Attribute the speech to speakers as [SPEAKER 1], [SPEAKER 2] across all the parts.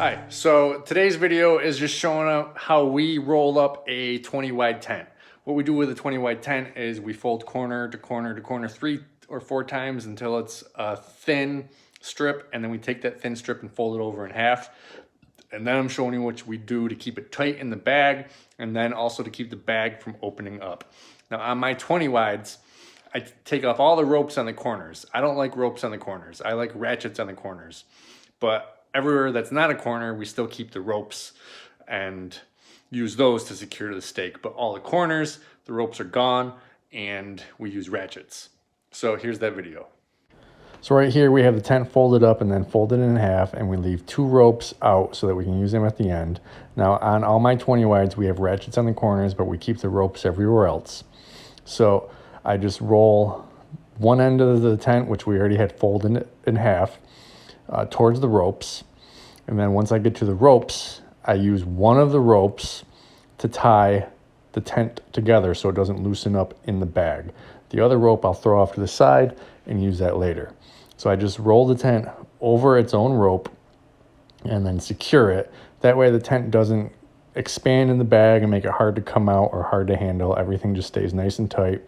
[SPEAKER 1] Hi, so today's video is just showing up how we roll up a 20 wide tent. What we do with a 20 wide tent is we fold corner to corner to corner 3 or 4 times until it's a thin strip, and then we take that thin strip and fold it over in half. And then I'm showing you what we do to keep it tight in the bag, and then also to keep the bag from opening up. Now on my 20 wides, I take off all the ropes on the corners. I don't like ropes on the corners. I like ratchets on the corners. But everywhere that's not a corner, we still keep the ropes and use those to secure the stake. But all the corners, the ropes are gone and we use ratchets. So here's that video.
[SPEAKER 2] So right here we have the tent folded up and then folded in half, and we leave 2 ropes out so that we can use them at the end. Now on all my 20 wides we have ratchets on the corners, but we keep the ropes everywhere else. So I just roll one end of the tent, which we already had folded in half, towards the ropes, and then once I get to the ropes, I use one of the ropes to tie the tent together so it doesn't loosen up in the bag. The other rope I'll throw off to the side and use that later. So I just roll the tent over its own rope and then secure it. That way the tent doesn't expand in the bag and make it hard to come out or hard to handle. Everything just stays nice and tight.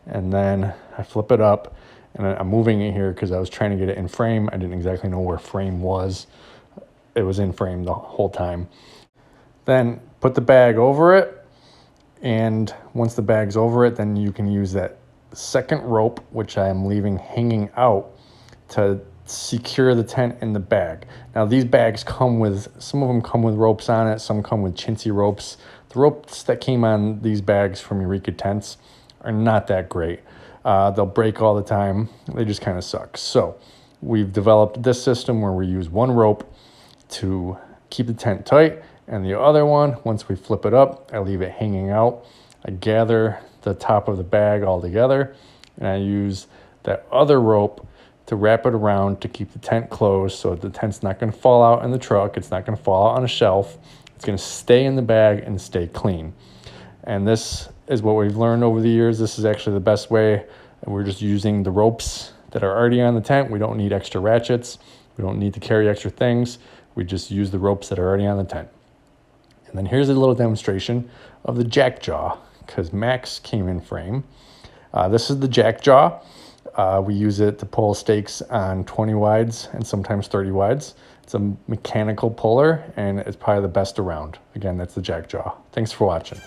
[SPEAKER 2] And then I flip it up, and I'm moving it here because I was trying to get it in frame. I didn't exactly know where frame was. It was in frame the whole time. Then put the bag over it, and once the bag's over it, then you can use that second rope, which I am leaving hanging out, to secure the tent in the bag. Now these bags come with, some of them come with ropes on it, some come with chintzy ropes. The ropes that came on these bags from Eureka tents are not that great. They'll break all the time. They just kind of suck. So we've developed this system where we use one rope to keep the tent tight, and the other one, once we flip it up, I leave it hanging out. I gather the top of the bag all together, and I use that other rope to wrap it around to keep the tent closed, so the tent's not going to fall out in the truck. It's not going to fall out on a shelf. It's going to stay in the bag and stay clean. And this is what we've learned over the years. This is actually the best way. And we're just using the ropes that are already on the tent. We don't need extra ratchets. We don't need to carry extra things. We just use the ropes that are already on the tent. And then here's a little demonstration of the jack jaw, because Max came in frame. This is the jack jaw. We use it to pull stakes on 20 wides and sometimes 30 wides. It's a mechanical puller, and it's probably the best around. Again, that's the jack jaw. Thanks for watching.